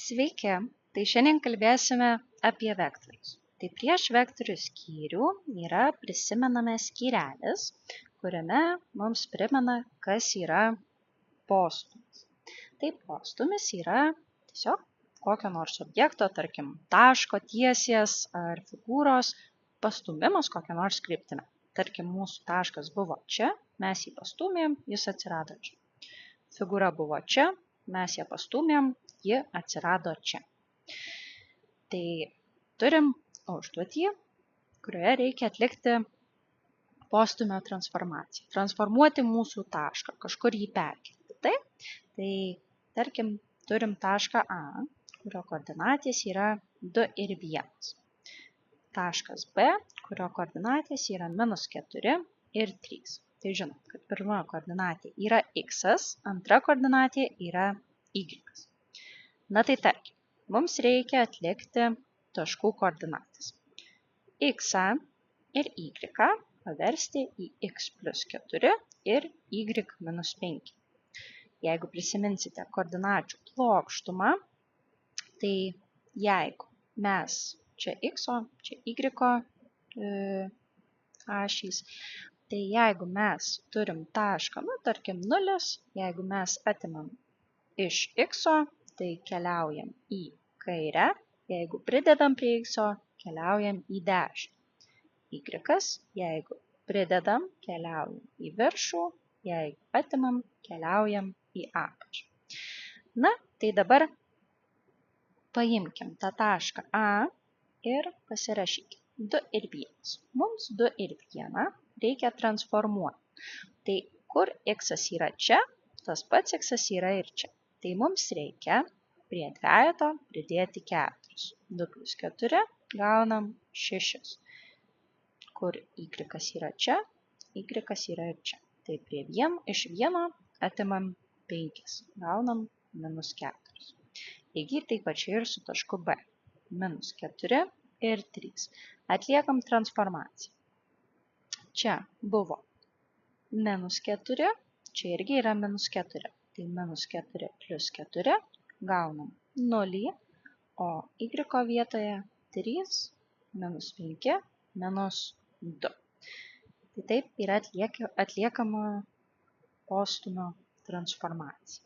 Sveiki, tai šiandien kalbėsime apie vektorius. Tai prieš vektorių skyrių yra prisimename skyrelis, kuriame mums primena, kas yra postūmis. Tai postūmis yra tiesiog kokio nors objekto, tarkim taško, tiesies ar figūros pastūmimas kokią nors kryptimi. Tarkim, mūsų taškas buvo čia, mes jį pastūmėm, jis atsirado čia. Figūra buvo čia, mes ją pastūmėm, ji atsirado čia. Tai turim užduotį, kurioje reikia atlikti postūmio transformaciją. Transformuoti mūsų tašką, kažkur jį perkelti. Tai tarkim, turim tašką A, kurio koordinatės yra 2 ir 1. Taškas B, kurio koordinatės yra -4 ir 3. Tai žinom, kad pirma koordinatė yra x, antra koordinatė yra y. Na tai tarkim, mums reikia atlikti taškų koordinates. X ir y paversti į x + 4 ir y - 5. Jeigu prisiminsite koordinačių plokštumą, tai jeigu mes čia x, čia y ašys, tai jeigu mes turim tašką, tarkim 0, jeigu mes atimam iš x, tai keliaujam į kairę, jeigu pridedam prie x, keliaujam į dešinę. Y, jeigu pridedam, keliaujam į viršų, jeigu atimam, keliaujam į apačią. Na, tai dabar paimkim tą tašką A ir pasirašykim 2 ir 1. Mums 2 ir 1 reikia transformuoti. Tai kur x yra čia, tas pats x yra ir čia. Tai mums reikia prie dvejeto pridėti 4. 2 + 4 gaunam 6. Kur y yra čia, y yra ir čia. Tai iš 1 atimam 5, gaunam -4. Lygiai taip pačiai ir su tašku B. -4 ir 3. Atliekam transformaciją. Čia buvo -4, čia irgi yra -4. Tai -4 + 4 gaunam 0, o y vietoje 3, -5, -2. Tai taip yra atliekama postūmio transformacija.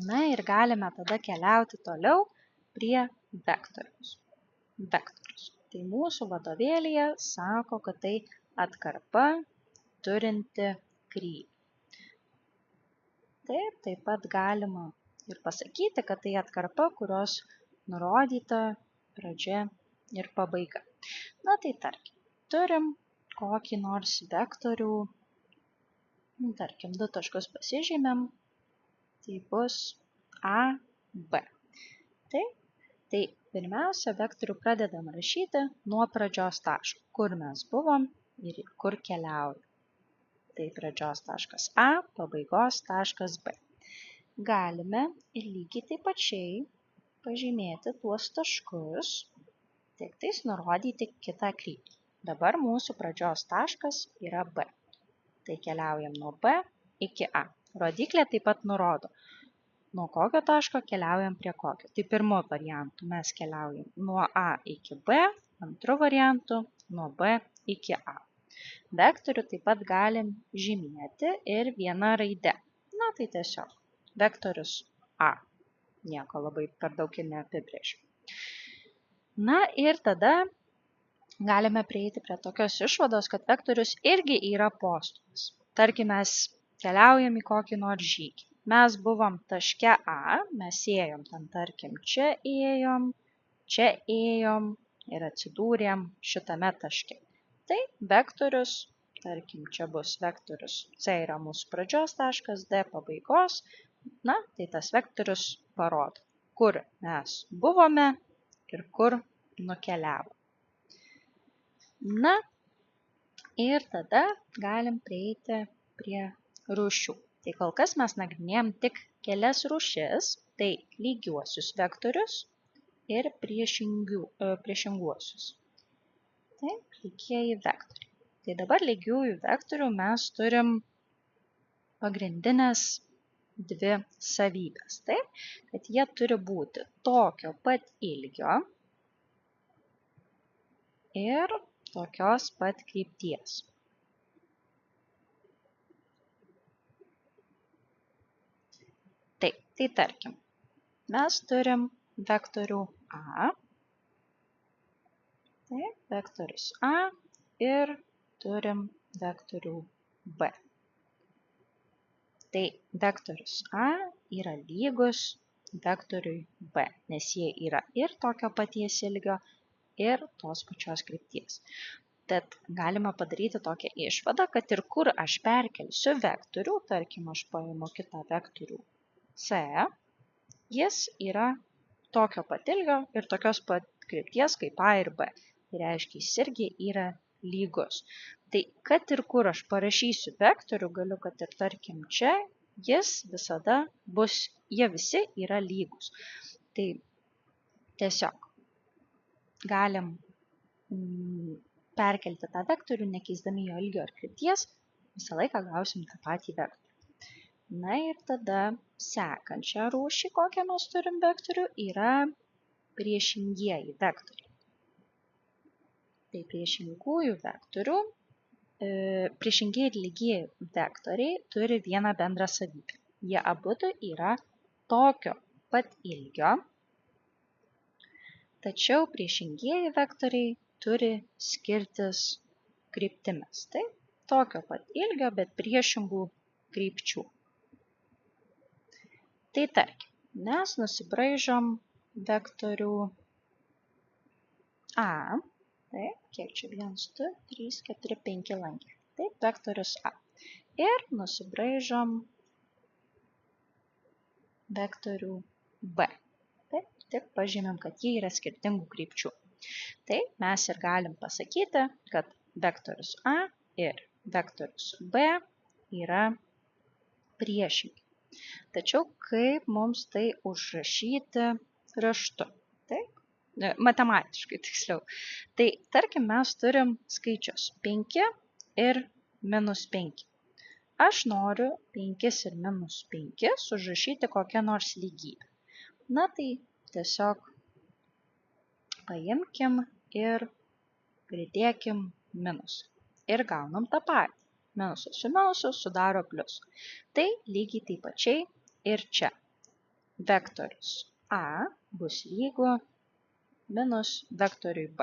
Na ir galime tada keliauti toliau prie vektoriaus. Vektorius. Tai mūsų vadovėlyje sako, kad tai atkarpa turinti kryptį. Taip pat galima ir pasakyti, kad tai atkarpa, kurios nurodyta pradžia ir pabaiga. Na tai tarkim, turim kokį nors vektorių, tarkim, 2 taškus pasižymėm, tai bus A, B. Tai pirmiausia, vektorių pradedam rašyti nuo pradžios taško, kur mes buvom ir kur keliaujam. Tai pradžios taškas A, pabaigos taškas B. Galime ir lygiai taip pačiai pažymėti tuos taškus, tik tais nurodyti kitą kryptį. Dabar mūsų pradžios taškas yra B. Tai keliaujam nuo B iki A. Rodiklė taip pat nurodo, nuo kokio taško keliaujam prie kokio. Tai pirmu variantu mes keliaujam nuo A iki B, antru variantu nuo B iki A. Vektorių taip pat galim žymėti ir viena raide. Na tai tiesiog vektorius A. Nieko labai per daug ir neapibrėžiu. Na ir tada galime prieiti prie tokios išvados, kad vektorius irgi yra postūmis. Tarkim, mes keliaujam į kokį nors žygį. Mes buvom taške A, mes ėjom ten, tarkim, čia ėjom ir atsidūrėm šitame taške. Tai vektorius, tarkim, čia bus vektorius C yra mūsų pradžios taškas, D pabaigos. Na, tai tas vektorius parodo, kur mes buvome ir kur nukeliavom. Na, ir tada galim prieiti prie rūšių. Tai kol kas mes nagrinėjom tik kelias rūšis, tai lygiuosius vektorius ir priešinguosius. Tai lygieji vektoriai. Tai dabar lygiųjų vektorių mes turim pagrindinės dvi savybės. Taip, kad jie turi būti tokio pat ilgio ir tokios pat krypties. Taip, tai tarkim, mes turim vektorių A, taip, vektorius A ir turim vektorių B. Tai vektorius A yra lygus vektoriui B, nes jie yra ir tokio paties ilgio, ir tos pačios krypties. Tad galima padaryti tokią išvadą, kad ir kur aš perkelsiu vektorių, tarkim, aš paimu kitą vektorių C, jis yra tokio pat ilgio ir tokios pat krypties kaip A ir B. Tai reiškia, jis irgi yra lygus. Tai kad ir kur aš parašysiu vektorių, galiu, kad ir tarkim čia, jis visada bus, jie visi yra lygus. Tai tiesiog galim perkelti tą vektorių, nekeisdami jo ilgio ar krypties, visą laiką gausim tą patį vektorių. Na ir tada sekančią rūšį, kokią mes turim vektorių, yra priešingieji vektoriai. Tai priešingųjų vektorių, priešingieji ir lygieji vektoriai turi vieną bendrą savybę. Jie abudu yra tokio pat ilgio, tačiau priešingieji vektoriai turi skirtis kryptimis. Tai tokio pat ilgio, bet priešingų krypčių. Tai tarkim, mes nusibraižom vektorių A, taip, kiek čia 1, 2, 3, 4, 5 langai, taip, vektorius A. Ir nusibraižom vektorių B, taip, tik pažymėm, kad jie yra skirtingų krypčių. Tai mes ir galim pasakyti, kad vektorius A ir vektorius B yra priešingi. Tačiau kaip mums tai užrašyti raštu? Taip, matematiškai tiksliau. Tai tarkim, mes turim skaičius 5 ir -5. Aš noriu 5 ir -5 užrašyti kokią nors lygybę. Na tai tiesiog paimkim ir pridėkim minusą. Ir gaunam tą patį. Minusas su minusu sudaro pliusą. Tai lygiai taip pačiai ir čia. Vektorius A bus lygu minus vektoriui B.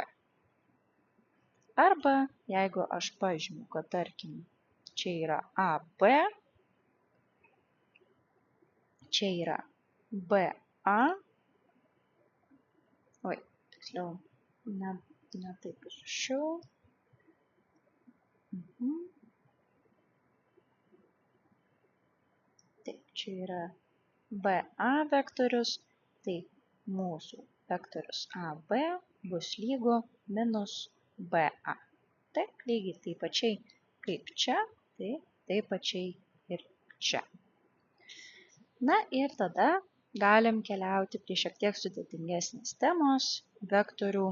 Arba jeigu aš pažymiu, kad tarkim čia yra AB, čia yra BA, tiksliau, ne taip užrašiau. Taip, čia yra BA vektorius, tai mūsų vektorius AB bus lygu minus BA. Taip, lygiai taip pačiai kaip čia, tai taip pačiai ir čia. Na ir tada galim keliauti prie šiek tiek sudėtingesnės temos – vektorių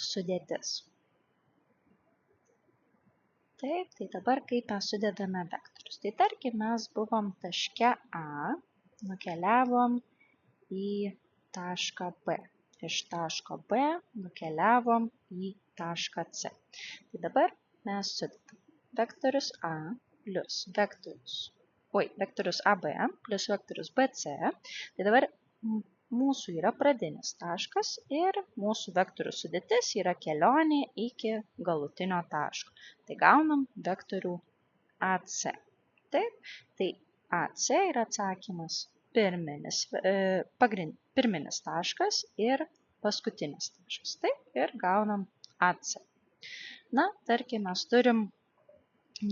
sudėtis. Taip, tai dabar kaip mes sudedame vektorius. Tai tarkim, mes buvom taške A, nukeliavom į tašką B. Iš taško B nukeliavom į tašką C. Tai dabar mes sudedam vektorius A plus vektorius AB plus vektorius BC. Tai dabar mūsų yra pradinis taškas ir mūsų vektorių sudėtis yra kelionė iki galutinio taško. Tai gaunam vektorių AC. Taip, tai AC yra atsakymas pirminis taškas ir paskutinis taškas. Taip, ir gaunam AC. Na, tarkim, mes turim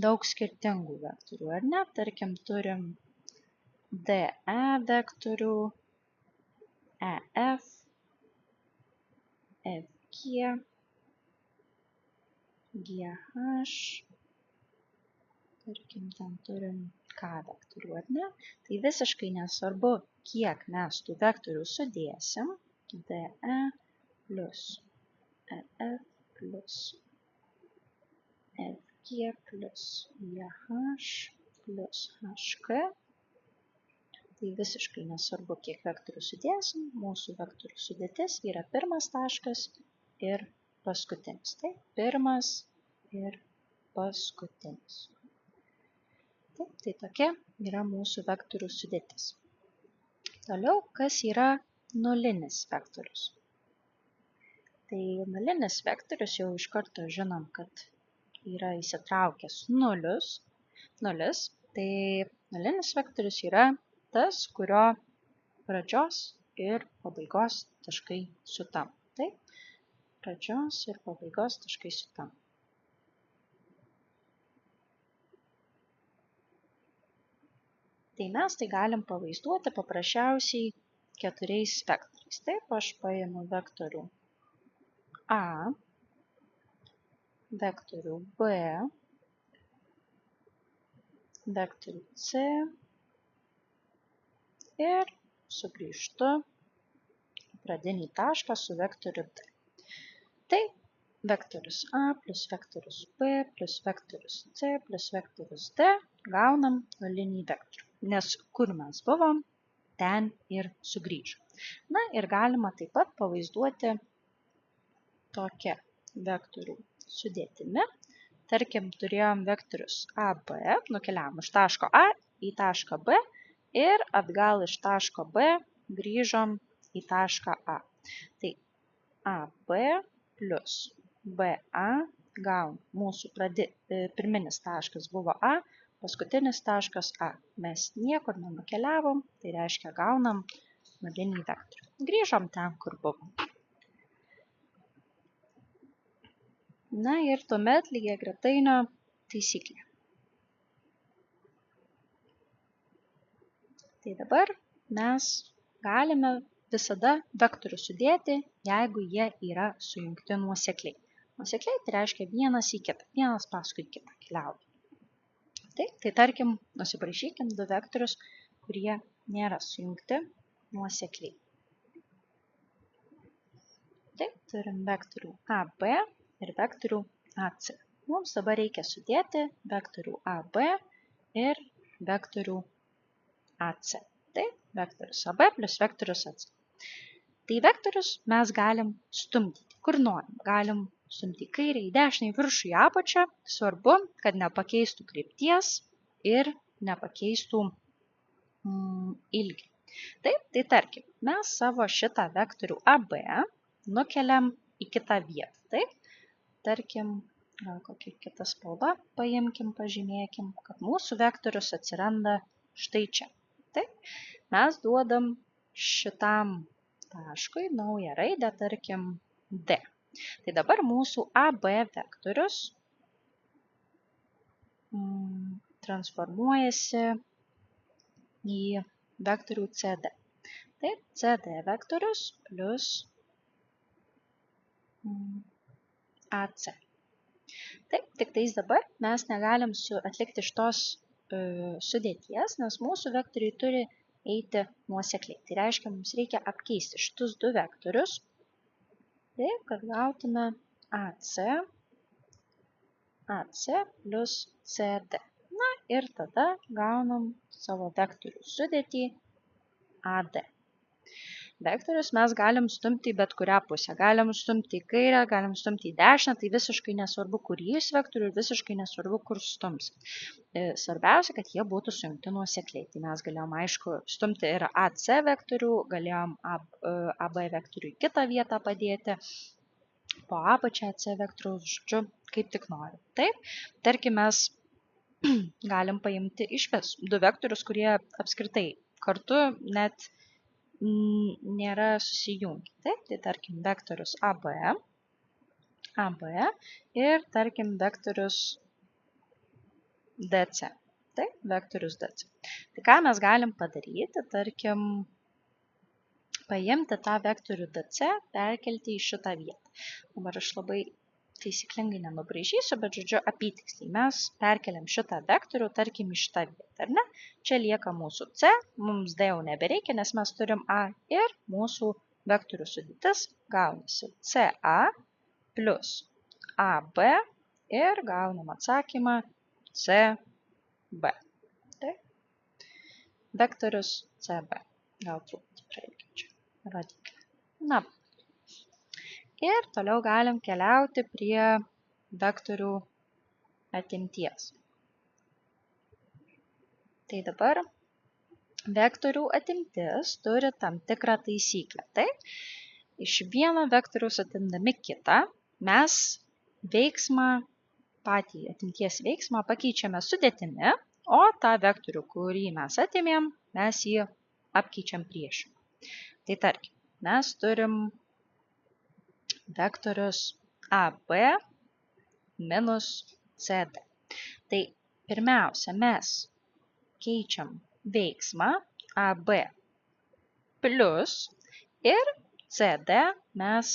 daug skirtingų vektorių, ar ne? Tarkim, turim DE vektorių, EF, FG, GH, tarkim, ten turim K vektorių, ar ne? Tai visiškai nesvarbu, kiek mes tų vektorių sudėsim, DE plus EF plus FG plus GH plus HK, Tai visiškai nesvarbu, kiek vektorių sudėsim, mūsų vektorių sudėtis yra pirmas taškas ir paskutinis. Tai pirmas ir paskutinis. Taip, tai tokia yra mūsų vektorių sudėtis. Toliau, kas yra nulinis vektorius? Tai nulinis vektorius jau iš karto žinom, kad yra įsitraukęs nulis. Tai nulinis vektorius yra tas, kurio pradžios ir pabaigos taškai sutampa. Taip, pradžios ir pabaigos taškai sutampa. Tai mes tai galim pavaizduoti paprasčiausiai 4 vektoriais. Taip, aš paimu vektorių A, vektorių B, vektorių C ir sugrįžtu į pradinį tašką su vektoriu D. Tai vektorius A plus vektorius B plus vektorius C plus vektorius D gaunam nulinį vektorių. Nes kur mes buvom, ten ir sugrįžom. Na ir galima taip pat pavaizduoti tokią vektorių sudėtimi. Tarkim, turėjom vektorius AB, nukeliavom iš taško A į tašką B ir atgal iš taško B grįžom į tašką A. Tai AB plus BA gaun mūsų pirminis taškas buvo A, paskutinis taškas A. Mes niekur nenukeliavom, tai reiškia gaunam nulinį vektorių. Grįžom ten, kur buvom. Na ir tuomet lygiagretainio taisyklė. Tai dabar mes galime visada vektorių sudėti, jeigu jie yra sujungti nuosekliai. Nuosekliai tai reiškia vienas į kitą, vienas paskui kitą keliauja. Tai tarkim, nusibraižykim 2 vektorius, kurie nėra sujungti nuosekliai. Taip, turim vektorių AB ir vektorių AC. Mums dabar reikia sudėti vektorių AB ir vektorių AC. Tai vektorius AB plus vektorius AC. Tai vektorius mes galim stumdyti, kur norim. Galim stumdyti į kairę, į dešinę, į viršų, į apačią. Svarbu, kad nepakeistų krypties ir nepakeistų ilgį. Taip, tai tarkim, mes savo šitą vektorių AB nukeliam į kitą vietą. Taip, tarkim, gal kokia kita spalva paimkim, pažymėkim, kad mūsų vektorius atsiranda štai čia. Taip, mes duodam šitam taškui naują raidę, tarkim, D. Tai dabar mūsų AB vektorius transformuojasi į vektorių CD. Taip, CD vektorius plus AC. Taip, tik tais dabar mes negalim atlikti šitos sudėties, nes mūsų vektoriai turi eiti nuosekliai. Tai reiškia, mums reikia apkeisti šitus 2 vektorius, taip, kad gautume AC plus CD. Na ir tada gaunam savo vektorių sudėtį AD. Vektorius mes galim stumti į bet kurią pusę. Galim stumti į kairę, galim stumti į dešinę, tai visiškai nesvarbu, kur jis vektorių ir visiškai nesvarbu, kur stumsim. Svarbiausia, kad jie būtų sujungti nuosekliai. Tai mes galėjom, aišku, stumti ir AC vektorių, galėjom AB vektorių į kitą vietą padėti, po apačią AC vektorių, žodžiu, kaip tik nori. Taip, tarkim, mes galim paimti išvis 2 vektorius, kurie apskritai kartu net nėra susijungę. Taip, tai tarkim vektorius AB ir tarkim vektorius DC. Taip, vektorius DC. Tai ką mes galim padaryti, tarkim, paimti tą vektorių DC, perkelti į šitą vietą. Dabar aš labai taisyklingai nenubraižysiu, bet žodžiu apytiksliai. Mes perkeliam šitą vektorių, tarkim, į šitą vietą, ar ne? Čia lieka mūsų C, mums D jau nebereikia, nes mes turim A ir mūsų vektorių sudėtis gaunasi CA plus AB ir gaunam atsakymą CB. Taip. vektorius CB. Gal truputį prailginčiau rodiklį. Na, ir toliau galim keliauti prie vektorių atimties. Tai dabar vektorių atimtis turi tam tikrą taisyklę. Tai iš vieno vektoriaus atimdami kitą, mes patį atimties veiksmą pakeičiame sudėtimi, o tą vektorių, kurį mes atėmėm, mes jį apkeičiam priešingu. Tai tarkim, mes turim vektorius AB minus CD. Tai pirmiausia, mes keičiam veiksmą AB plus ir CD mes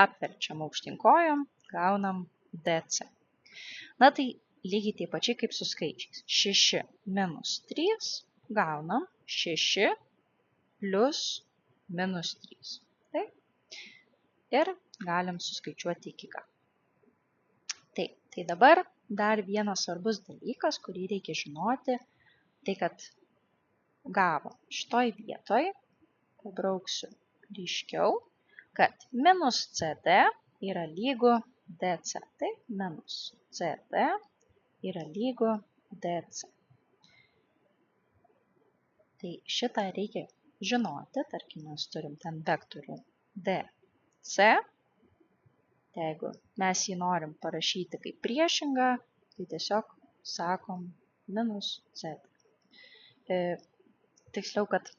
apverčiam aukštyn kojom, gaunam DC. Na tai lygiai taip pačiai kaip su skaičiais. 6 minus 3 gaunam 6 plus minus 3. Taip? Ir galim suskaičiuoti iki galo. Taip, tai dabar dar vienas svarbus dalykas, kurį reikia žinoti, tai kad gavo šitoj vietoj, pabrauksiu ryškiau, kad minus CD yra lygu DC. Tai minus CD yra lygu DC. Tai šitą reikia žinoti, tarkim, mes turim ten vektorių DC. Tai jeigu mes jį norim parašyti kaip priešingą, tai tiesiog sakom minus CD. Tiksliau, kad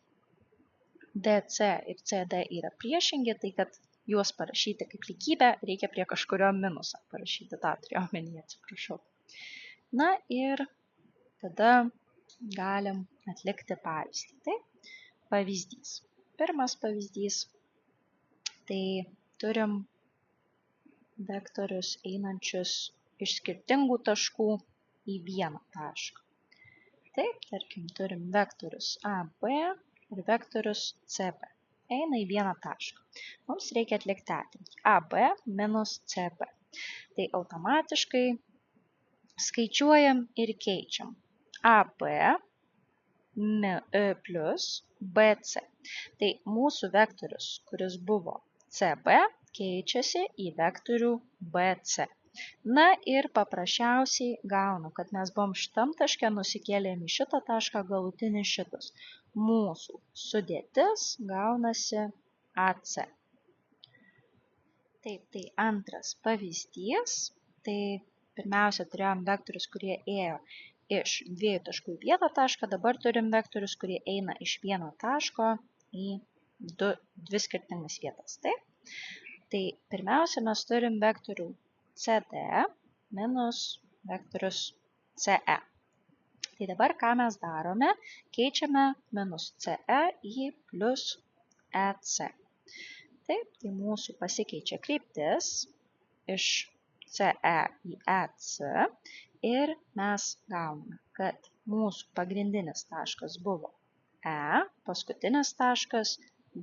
DC ir CD yra priešingi, tai kad juos parašyti kaip lygybę, reikia prie kažkurio minusą parašyti, tą turėjau omenyje, atsiprašau. Na ir tada galim atlikti pavyzdį. Tai pavyzdys. Pirmas pavyzdys, tai turim vektorius einančius iš skirtingų taškų į vieną tašką. Taip, tarkim, turim vektorius AB ir vektorius CB. Eina į vieną tašką. Mums reikia atlikti atimtį AB minus CB. Tai automatiškai skaičiuojam ir keičiam AB plus BC. Tai mūsų vektorius, kuris buvo CB, keičiasi į vektorių BC. Na ir paprasčiausiai gaunu, kad mes buvom šitam taške, nusikėlėm į šitą tašką, galutinį šitus. Mūsų sudėtis gaunasi AC. Taip, tai antras pavyzdys. Tai pirmiausia turėjom vektorius, kurie ėjo iš dviejų taškų į vieną tašką, dabar turim vektorius, kurie eina iš vieno taško į dvi skirtingas vietas. Taip? Tai pirmiausia mes turim vektorių CD minus vektorius CE. Tai dabar ką mes darome? Keičiame minus CE į plus EC. Taip, tai mūsų pasikeičia kryptis iš CE į EC ir mes gauname, kad mūsų pagrindinis taškas buvo E, paskutinis taškas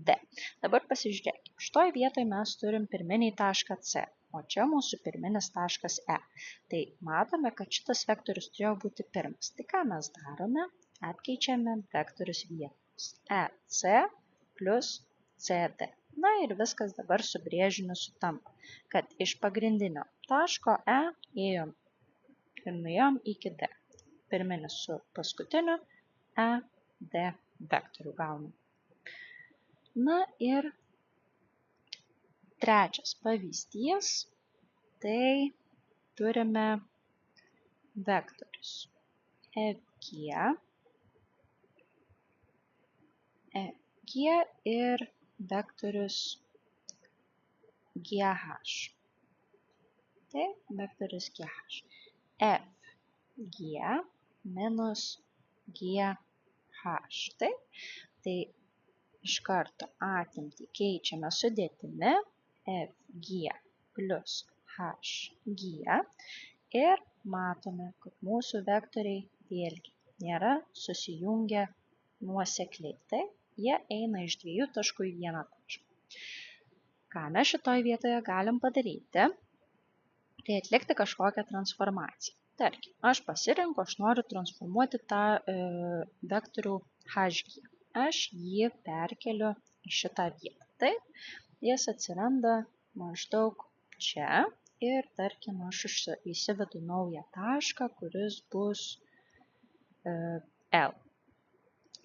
D. Dabar pasižiūrėkime. Šitoj vietoj mes turim pirminį tašką C, o čia mūsų pirminis taškas E. Tai matome, kad šitas vektorius turėjo būti pirmas. Tai ką mes darome? Apkeičiame vektorius vietomis. EC plus CD. Na ir viskas dabar su brėžiniu sutampa, kad iš pagrindinio taško E ėjom ir nuėjom iki D. Pirminis su paskutiniu E, D vektorių gaunam. Na ir trečias pavyzdys, tai turime vektorius FG ir vektorius GH. Tai vektorius GH. FG minus GH. Tai iš karto atimtį keičiame sudėtimi FG plus HG ir matome, kad mūsų vektoriai vėlgi nėra susijungę nuosekliai. Tai jie eina iš dviejų taškų į vieną tašką. Ką mes šitoj vietoje galim padaryti? Tai atlikti kažkokią transformaciją. Tarkim, aš pasirinku, aš noriu transformuoti tą vektorių hg. Aš jį perkeliu į šitą vietą. Taip, jis atsiranda maždaug čia ir tarkim aš įsivedu naują tašką, kuris bus L.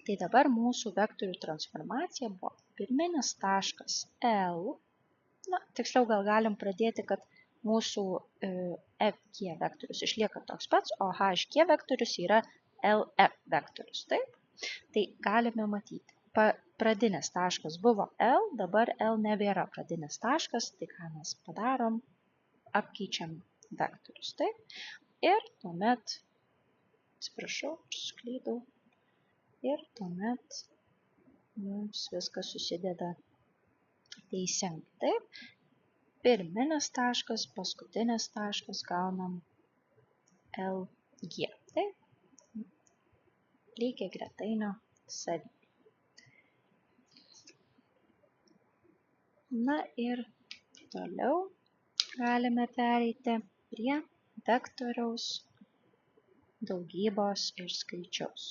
Tai dabar mūsų vektorių transformacija buvo pirminis taškas L. Tiksliau gal galim pradėti, kad mūsų FG vektorius išlieka toks pats, o HG vektorius yra LF vektorius. Taip? Tai galime matyti. Pradinis taškas buvo L, dabar L nebėra pradinis taškas, tai ką mes padarom? Apkeičiam vektorius. Taip? Ir tuomet, atsiprašau, suklydau, ir tuomet mums viskas susideda teisingai. Taip? Pirminis taškas, paskutinis taškas gaunam LG. Taip? Lygiai gretainio savybė. Na ir toliau galime pereiti prie vektoriaus daugybos ir skaičiaus.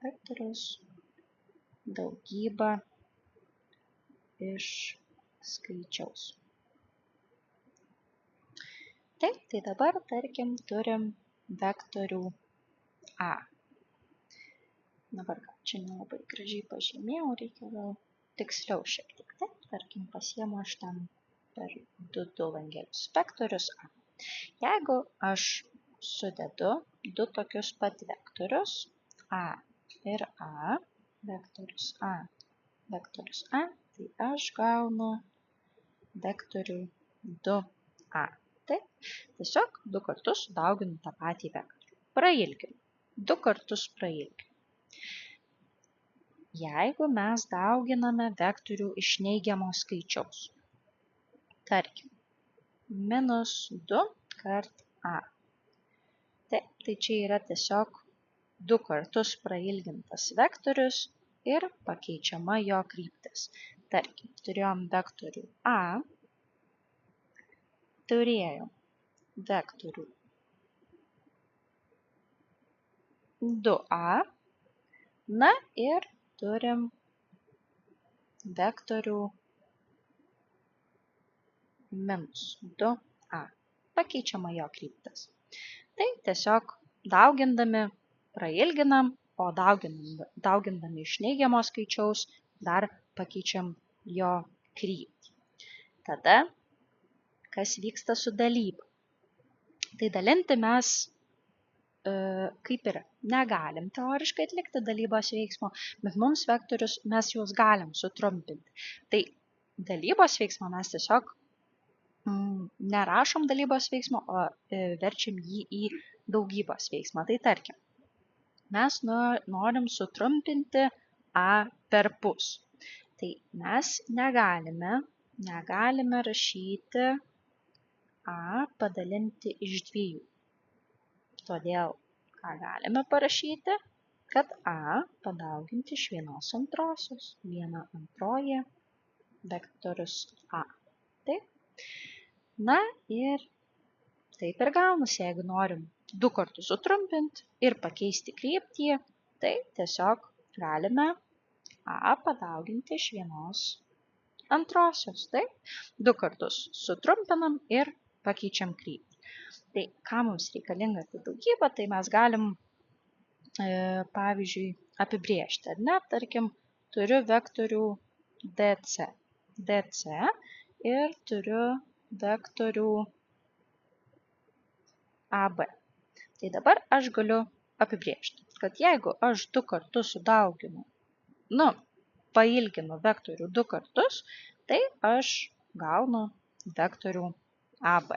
Vektoriaus daugyba iš skaičiaus. Taip, tai dabar, tarkim, turim vektorių A. Dabar gal čia nelabai gražiai pažymėjau, reikia gal tiksliau šiek tiek. Taip, tarkim, pasiemu aš ten per du langelius vektorius A. Jeigu aš sudedu du tokius pat vektorius A ir A, vektorius A, tai aš gaunu vektorių 2A. Taip, tiesiog du kartus sudauginu tą patį vektorių. Prailginu. Du kartus prailginu. Jeigu mes dauginame vektorių iš neigiamo skaičiaus, tarkim, -2 kart A. Taip, tai čia yra tiesiog du kartus prailgintas vektorius ir pakeičiama jo kryptis. Tarkim, turėjom vektorių A, turėjom vektorių 2A, na ir turim vektorių -2A. Pakeičiama jo kryptis. Tai tiesiog daugindami prailginam, o daugindami iš neigiamo skaičiaus dar pakeičiam jo kryptį. Tada kas vyksta su dalyba? Tai dalinti mes kaip ir negalim teoriškai atlikti dalybos veiksmo, bet mums vektorius mes juos galim sutrumpinti. Tai dalybos veiksmo mes tiesiog nerašom dalybos veiksmo, o verčiam jį į daugybos veiksmą. Tai tarkim, mes norim sutrumpinti A per pus. Tai mes negalime rašyti A padalinti iš 2. Todėl, ką galime parašyti, kad A padauginti iš 1/2. 1/2 vektorius A. Taip. Na ir taip ir gaunasi, jeigu norim du kartus sutrumpinti ir pakeisti kryptį, tai tiesiog galime A padauginti iš 1/2. Taip. Du kartus sutrumpinam ir pakeičiam kryptį. Tai ką mums reikalinga ta daugybė, tai mes galim, pavyzdžiui, apibrėžti, ar ne? Tarkim, turiu vektorių DC ir turiu vektorių AB. Tai dabar aš galiu apibrėžti, kad jeigu aš du kartus sudauginu, pailginu vektorių du kartus, tai aš gaunu vektorių AB.